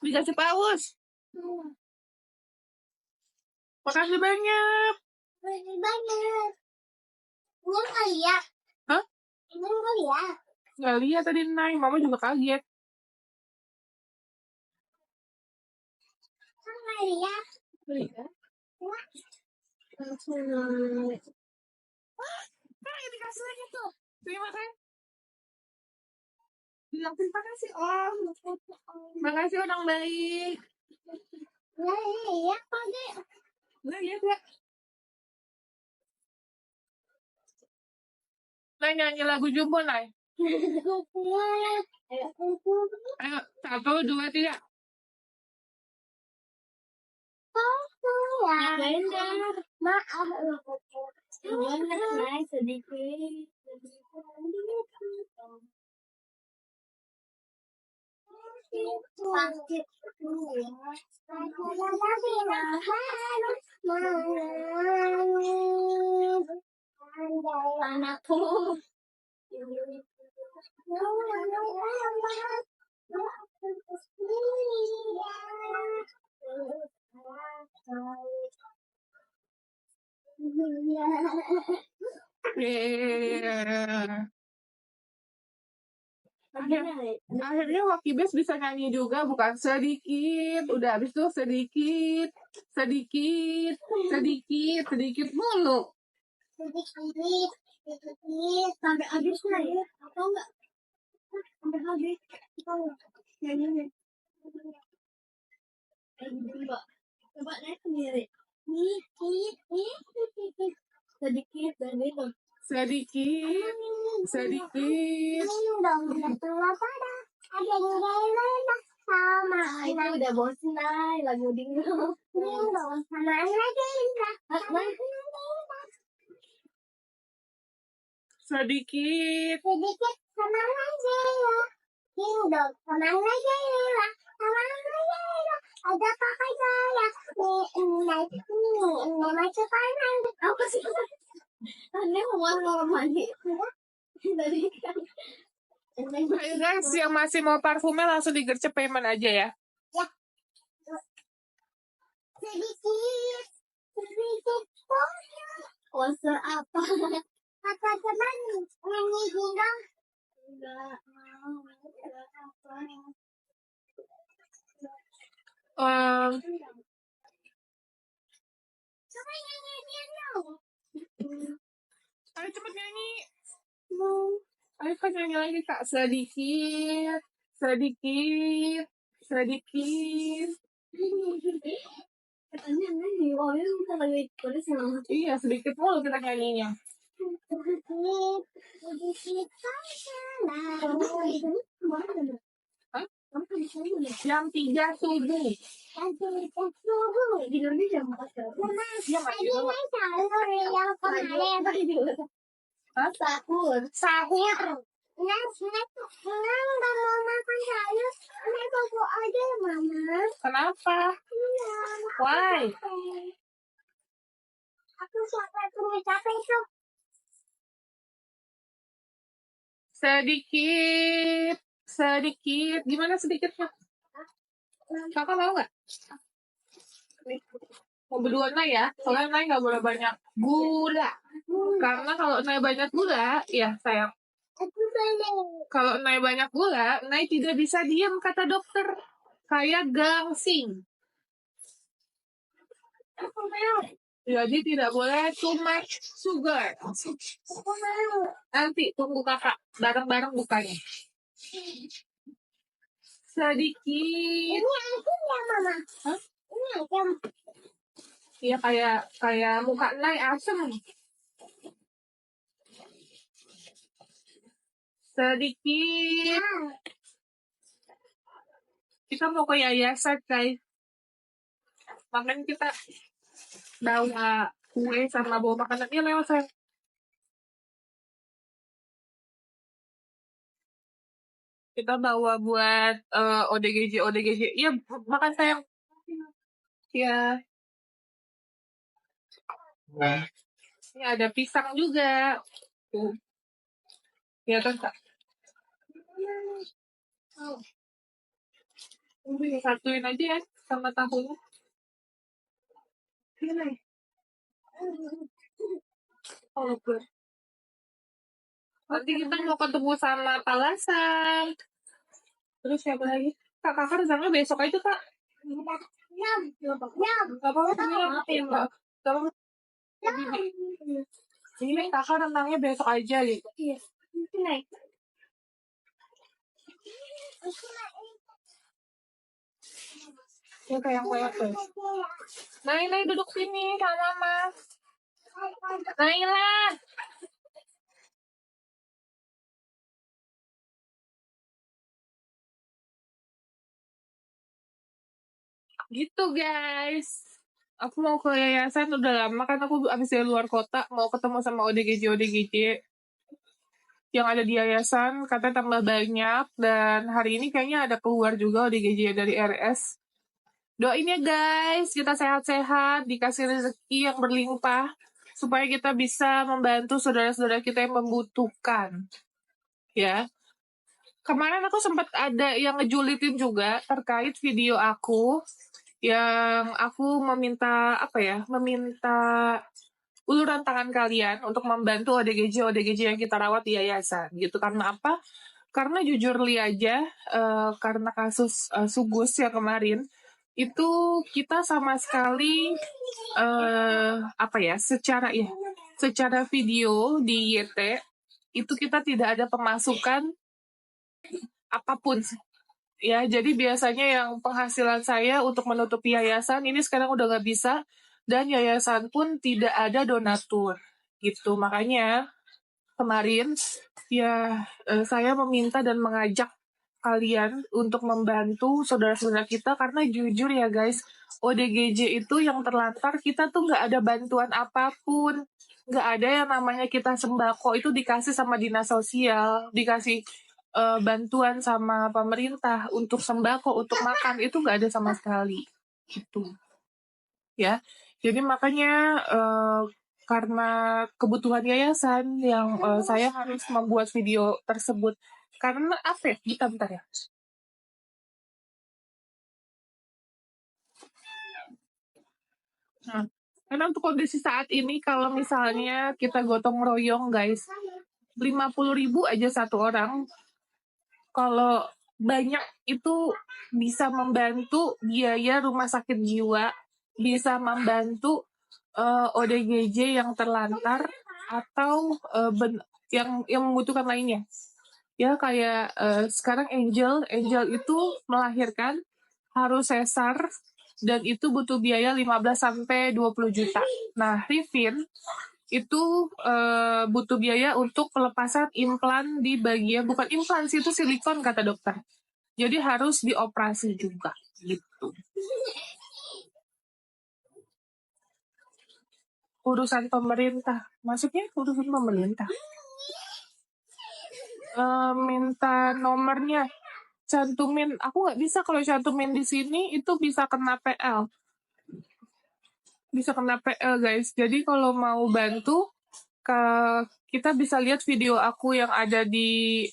Dikasih paus. Makasih banyak. Makasih banyak. Ini nggak lihat. Hah? Ini nggak lihat. Nggak lihat tadi naik. Mama juga kaget. Nggak lihat. Lihat. Langsung naik. Nah, ini dikasih lagi tuh. Terima kasih. Bilang terima kasih Om. Makasih orang baik. Nggak lihat Pak. Nggak lihat ya. Nah, nyanyi lagu Jumbo, Nay. Ayo, 1, 2, 3. Maaf. Naik sedikit. Sakit. Anakku. Akhirnya Hoki Bes bisa nyanyi juga, bukan sedikit. Udah habis tuh sedikit mulu. Sedikit sampai habis lah ya, atau enggak sampai habis nyanyinya. Coba naik sendiri. Sedikit dan itu. Sedikit. Sama itu udah bosan lagu dingin. Sedikit. Sama aja ya. Dingdong, sama aja ya. Sama aja ya. Ada pakai saya. Ini macam panas. Apa sih? Aneh mau mandi. Dari kan. Ayo guys, yang masih mau parfumnya langsung digercep payment aja ya. Ya. Sedikit. Konser apa? Apa teman nyanyi dingdong? Enggak mau. Apa? Coba nyanyi dong. Ayo cepet nyanyi. Ayo kan nyanyi lagi Kak. Sedikit. Katanya nyanyi, awalnya kita lagi tulis sama. Iya, sedikit mulu kita nyanyinya. Sedikit Hah? Jam 3 subuh. Tidurnya jam 4 ya? Tadi main sahur yang kemarin. Hah? Sahur. Nggak mau makan sayur. Nggak bobo aja mama. Kenapa? Iya. Why? Aku capek itu. Sedikit. Gimana sedikitnya? Kakak mau nggak? Mau berdua Nay ya. Soalnya Nay nggak boleh banyak gula. Karena kalau Nay banyak gula, ya sayang. Kalau Nay banyak gula, Nay tidak bisa diam kata dokter. Kayak gangsing. Jadi tidak boleh too much sugar. Nanti tunggu kakak bareng-bareng bukanya. Sedikit. Ini ayam ya mama. Hah? Ini ayam. Iya kayak muka Nay asem. Sedikit. Kita mau ke yayasan guys. Makanya kita bawa kue sama bawa makanannya lewat sayang. Kita bawa buat ODGJ. Iya, makan sayang. Iya. Ini ada pisang juga. Tuh. Ya kan, Kak? Udah satuin aja ya sama tahunya. Ini. Oh, oke. Nanti kita mau ketemu sama Palasan. Terus siapa lagi? Kakak rencananya besok aja, Kak. Gak apa-apa, Gak apa-apa. Ini kakak renangnya besok aja gitu. Iya. Naik. Ya kayak tuh. Naik duduk sini sama Mama. Naila. Gitu guys. Aku mau ke yayasan udah lama kan aku abis dari luar kota mau ketemu sama ODGJ yang ada di yayasan katanya tambah banyak dan hari ini kayaknya ada keluar juga ODGJ dari RS. Doain ya guys, kita sehat-sehat, dikasih rezeki yang berlimpah supaya kita bisa membantu saudara-saudara kita yang membutuhkan. Ya. Kemarin aku sempat ada yang ngejulitin juga terkait video aku yang aku meminta uluran tangan kalian untuk membantu ODGJ yang kita rawat di yayasan gitu. Karena apa? Karena jujur li aja karena kasus Sugus yang kemarin itu kita sama sekali secara video di YT itu kita tidak ada pemasukan apapun. Ya, jadi biasanya yang penghasilan saya untuk menutupi yayasan ini sekarang udah nggak bisa dan yayasan pun tidak ada donatur gitu. Makanya kemarin ya saya meminta dan mengajak kalian untuk membantu saudara-saudara kita karena jujur ya guys, ODGJ itu yang terlantar kita tuh nggak ada bantuan apapun, nggak ada yang namanya kita sembako itu dikasih sama dinas sosial, dikasih bantuan sama pemerintah untuk sembako, untuk makan itu nggak ada sama sekali gitu ya. Jadi makanya karena kebutuhan yayasan yang saya harus membuat video tersebut. Karena apa ya? Bentar ya. Nah, karena untuk kondisi saat ini kalau misalnya kita gotong royong guys, 50.000 aja satu orang. Kalau banyak itu bisa membantu biaya rumah sakit jiwa, bisa membantu ODGJ yang terlantar atau yang membutuhkan lainnya. Ya kayak sekarang Angel itu melahirkan harus sesar dan itu butuh biaya 15 sampai 20 juta. Nah, Rifin itu butuh biaya untuk pelepasan implan di bagian bukan implan sih itu silikon kata dokter. Jadi harus dioperasi juga gitu. Urusan pemerintah, maksudnya urusan pemerintah. Minta nomornya, cantumin. Aku nggak bisa kalau cantumin di sini itu bisa kena PL. Bisa kena PL guys. Jadi kalau mau bantu, kita bisa lihat video aku yang ada di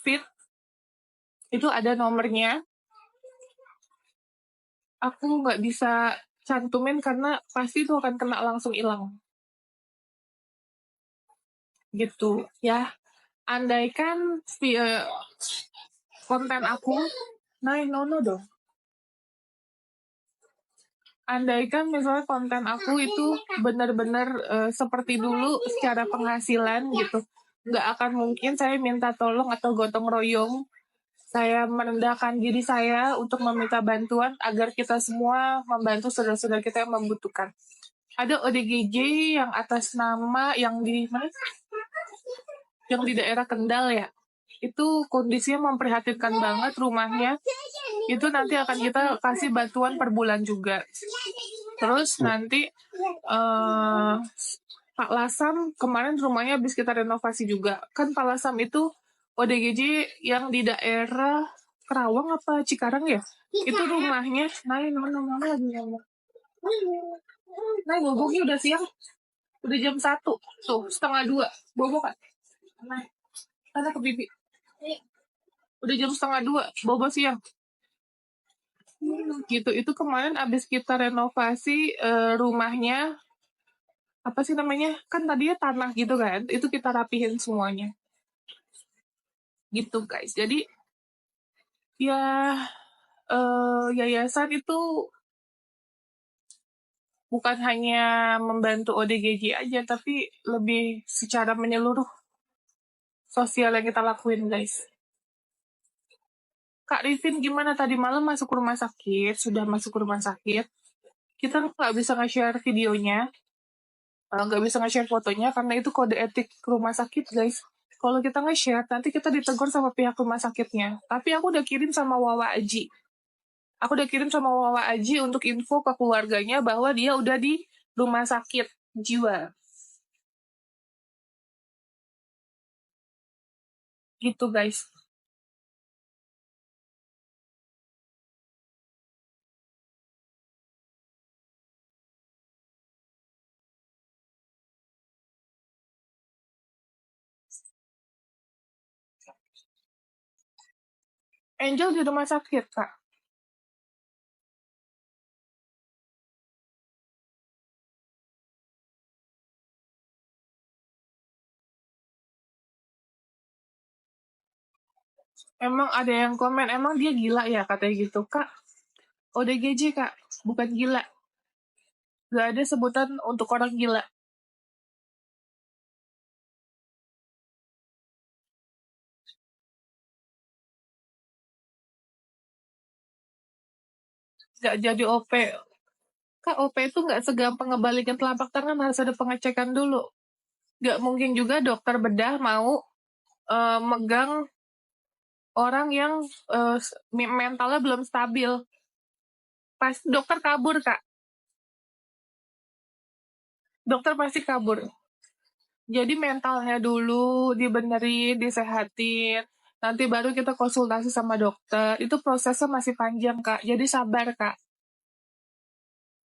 feed itu ada nomornya. Aku nggak bisa cantumin karena pasti itu akan kena langsung hilang. Gitu ya. Andaikan konten aku, no dong. Andaikan misalnya konten aku itu benar-benar seperti dulu secara penghasilan gitu, nggak akan mungkin saya minta tolong atau gotong royong. Saya merendahkan diri saya untuk meminta bantuan agar kita semua membantu saudara-saudara kita yang membutuhkan. Ada ODGJ yang atas nama yang di mana? Yang di daerah Kendal ya. Itu kondisinya memprihatinkan banget rumahnya. Itu nanti akan kita kasih bantuan per bulan juga. Terus nanti Pak Lasam kemarin rumahnya habis kita renovasi juga. Kan Pak Lasam itu ODGJ yang di daerah Kerawang apa Cikarang ya? Itu rumahnya. Mama lagi ngomong. Boboknya udah siang. Udah jam 1. Tuh, setengah 2. Bobok kan? Karena ke bibi. Udah jam setengah 2. Bobo siang. gitu. Itu kemarin abis kita renovasi rumahnya, apa sih namanya? Kan tadinya tanah gitu kan, itu kita rapihin semuanya. Gitu guys. Jadi ya yayasan itu bukan hanya membantu ODGJ aja, tapi lebih secara menyeluruh sosial yang kita lakuin guys. Kak Rifin gimana tadi malam masuk rumah sakit? Sudah masuk rumah sakit. Kita nggak bisa nge-share videonya, nggak bisa nge-share fotonya karena itu kode etik rumah sakit guys. Kalau kita nge-share, nanti kita ditegur sama pihak rumah sakitnya. Tapi aku udah kirim sama Wawa Aji. Aku udah kirim sama Wawa Aji untuk info ke keluarganya bahwa dia udah di rumah sakit jiwa. Gitu guys. Angel di rumah sakit, Kak. Emang ada yang komen, emang dia gila ya katanya gitu. Kak, ODGJ Kak, bukan gila. Gak ada sebutan untuk orang gila. Gak jadi OP. Kak, OP itu gak segampang ngebalikin telapak tangan, harus ada pengecekan dulu. Gak mungkin juga dokter bedah mau megang orang yang mentalnya belum stabil. Pasti dokter kabur, Kak. Dokter pasti kabur. Jadi mentalnya dulu dibenerin, disehatin. Nanti baru kita konsultasi sama dokter. Itu prosesnya masih panjang, Kak. Jadi sabar, Kak.